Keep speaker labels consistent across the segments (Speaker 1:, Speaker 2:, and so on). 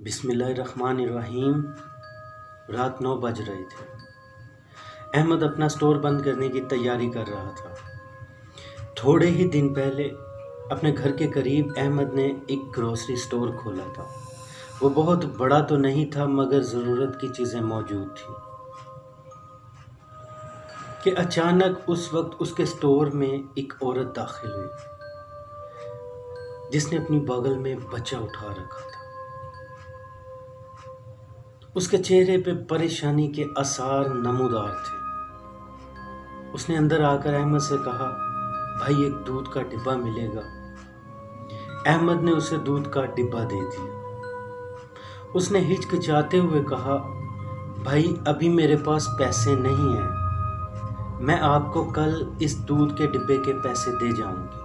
Speaker 1: बिस्मिल्लाहिर्रहमानिर्रहीम। रात 9 बज रहे थे। अहमद अपना स्टोर बंद करने की तैयारी कर रहा था। थोड़े ही दिन पहले अपने घर के करीब अहमद ने एक ग्रोसरी स्टोर खोला था। वो बहुत बड़ा तो नहीं था मगर ज़रूरत की चीज़ें मौजूद थी कि अचानक उस वक्त उसके स्टोर में एक औरत दाखिल हुई जिसने अपनी बगल में बच्चा उठा रखा था। उसके चेहरे पे परेशानी के आसार नमूदार थे। उसने अंदर आकर अहमद से कहा, भाई एक दूध का डिब्बा मिलेगा। अहमद ने उसे दूध का डिब्बा दे दिया। उसने हिचकिचाते हुए कहा, भाई अभी मेरे पास पैसे नहीं हैं, मैं आपको कल इस दूध के डिब्बे के पैसे दे जाऊंगी।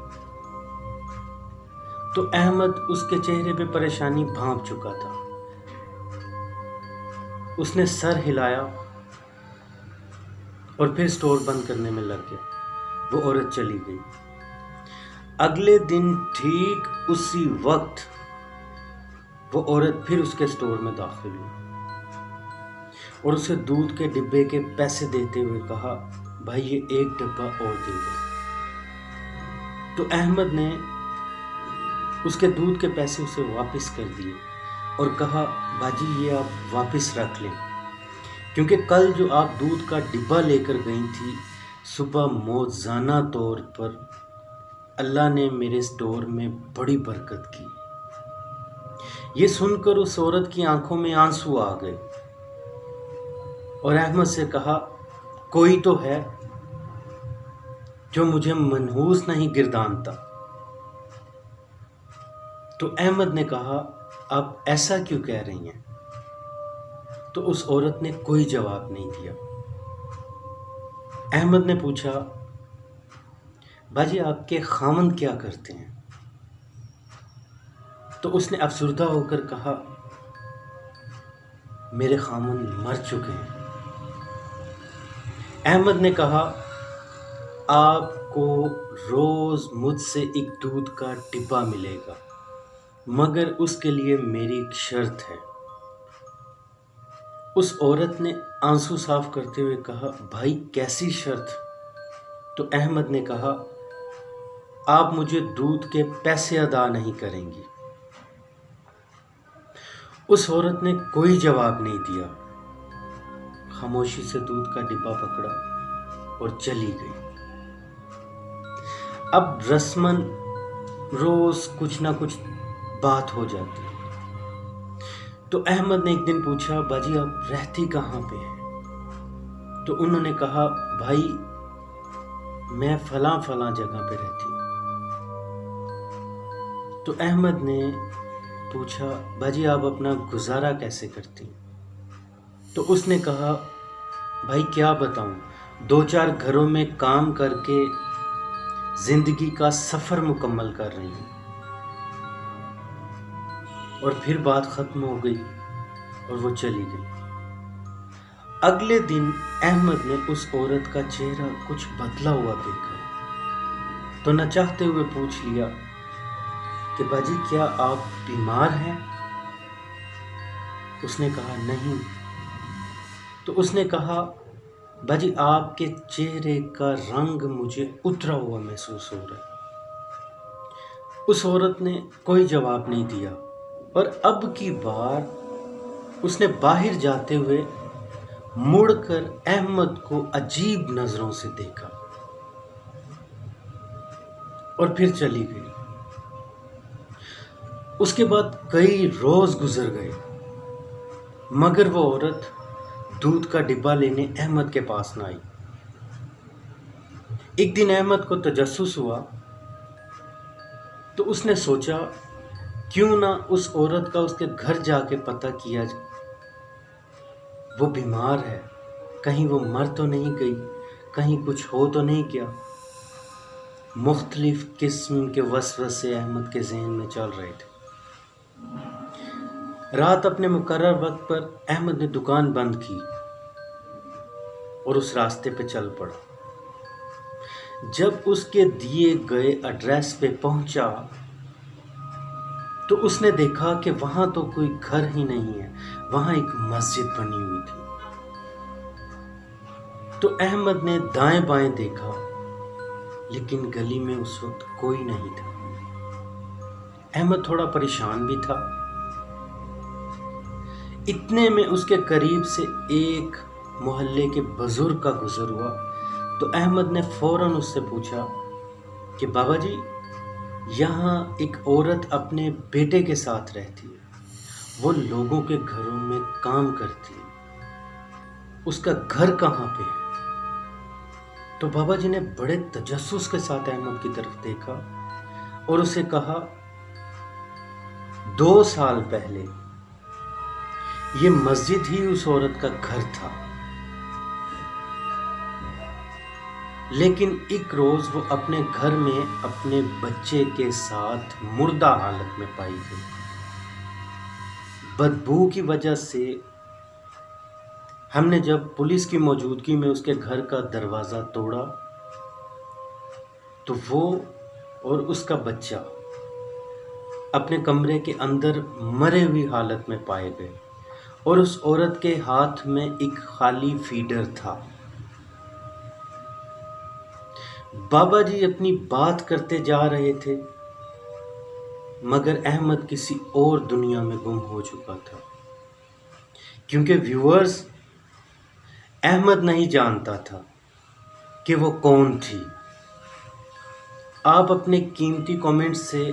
Speaker 1: तो अहमद उसके चेहरे पे परेशानी भांप चुका था। उसने सर हिलाया और फिर स्टोर बंद करने में लग गया। वो औरत चली गई। अगले दिन ठीक उसी वक्त वो औरत फिर उसके स्टोर में दाखिल हुई और उसे दूध के डिब्बे के पैसे देते हुए कहा, भाई ये एक डब्बा और दे दो। तो अहमद ने उसके दूध के पैसे उसे वापस कर दिए और कहा, बाजी ये आप वापस रख लें, क्योंकि कल जो आप दूध का डिब्बा लेकर गई थी, सुबह मौज़ाना तौर पर अल्लाह ने मेरे स्टोर में बड़ी बरकत की। ये सुनकर उस औरत की आंखों में आंसू आ गए और अहमद से कहा, कोई तो है जो मुझे मनहूस नहीं गिरदानता। तो अहमद ने कहा, आप ऐसा क्यों कह रही हैं? तो उस औरत ने कोई जवाब नहीं दिया। अहमद ने पूछा, बाजी आपके खामंद क्या करते हैं? तो उसने अफसुर्दा होकर कहा, मेरे खामंद मर चुके हैं। अहमद ने कहा, आपको रोज मुझसे एक दूध का डिब्बा मिलेगा, मगर उसके लिए मेरी एक शर्त है। उस औरत ने आंसू साफ करते हुए कहा, भाई कैसी शर्त? तो अहमद ने कहा, आप मुझे दूध के पैसे अदा नहीं करेंगी। उस औरत ने कोई जवाब नहीं दिया, खामोशी से दूध का डिब्बा पकड़ा और चली गई। अब रस्मन रोज कुछ ना कुछ बात हो जाती। तो अहमद ने एक दिन पूछा, बाजी आप रहती कहाँ पे हैं? तो उन्होंने कहा, भाई मैं फलां फलां जगह पे रहती हूँ। तो अहमद ने पूछा, बाजी आप अपना गुजारा कैसे करती? तो उसने कहा, भाई क्या बताऊं, 2-4 घरों में काम करके जिंदगी का सफर मुकम्मल कर रही हूँ। और फिर बात खत्म हो गई और वो चली गई। अगले दिन अहमद ने उस औरत का चेहरा कुछ बदला हुआ देखा तो न चाहते हुए पूछ लिया कि बाजी क्या आप बीमार हैं? उसने कहा, नहीं। तो उसने कहा, बाजी आपके चेहरे का रंग मुझे उतरा हुआ महसूस हो रहा है। उस औरत ने कोई जवाब नहीं दिया और अब की बार उसने बाहर जाते हुए मुड़कर अहमद को अजीब नजरों से देखा और फिर चली गई। उसके बाद कई रोज गुजर गए मगर वो औरत दूध का डिब्बा लेने अहमद के पास न आई। एक दिन अहमद को तजस्सुस हुआ तो उसने सोचा, क्यों ना उस औरत का उसके घर जाके पता किया जाए। वो बीमार है, कहीं वो मर तो नहीं गई, कहीं कुछ हो तो नहीं क्या। मुख्तलिफ किस्म के वसवसे अहमद के ज़हन में चल रहे थे। रात अपने मुकर्रर वक्त पर अहमद ने दुकान बंद की और उस रास्ते पे चल पड़ा। जब उसके दिए गए एड्रेस पे पहुंचा تو اس نے دیکھا کہ وہاں تو کوئی گھر ہی نہیں ہے، وہاں ایک مسجد بنی ہوئی تھی۔ تو احمد نے دائیں بائیں دیکھا، لیکن گلی میں اس وقت کوئی نہیں تھا۔ احمد تھوڑا پریشان بھی تھا۔ اتنے میں اس کے قریب سے ایک محلے کے بزرگ کا گزر ہوا، تو احمد نے فوراً اس سے پوچھا کہ بابا جی، یہاں ایک عورت اپنے بیٹے کے ساتھ رہتی ہے، وہ لوگوں کے گھروں میں کام کرتی ہے، اس کا گھر کہاں پہ ہے؟ تو بابا جی نے بڑے تجسس کے ساتھ احمد کی طرف دیکھا اور اسے کہا، 2 سال پہلے یہ مسجد ہی اس عورت کا گھر تھا، لیکن ایک روز وہ اپنے گھر میں اپنے بچے کے ساتھ مردہ حالت میں پائی گئی۔ بدبو کی وجہ سے ہم نے جب پولیس کی موجودگی میں اس کے گھر کا دروازہ توڑا تو وہ اور اس کا بچہ اپنے کمرے کے اندر مرے ہوئی حالت میں پائے گئے، اور اس عورت کے ہاتھ میں ایک خالی فیڈر تھا۔ بابا جی اپنی بات کرتے جا رہے تھے، مگر احمد کسی اور دنیا میں گم ہو چکا تھا، کیونکہ ویورز، احمد نہیں جانتا تھا کہ وہ کون تھی۔ آپ اپنے قیمتی کامنٹ سے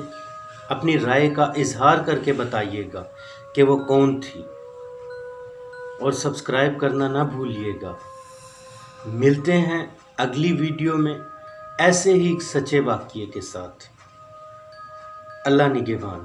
Speaker 1: اپنی رائے کا اظہار کر کے بتائیے گا کہ وہ کون تھی، اور سبسکرائب کرنا نہ بھولیے گا۔ ملتے ہیں اگلی ویڈیو میں ایسے ہی ایک سچے واقعے کے ساتھ۔ اللہ نگہبان۔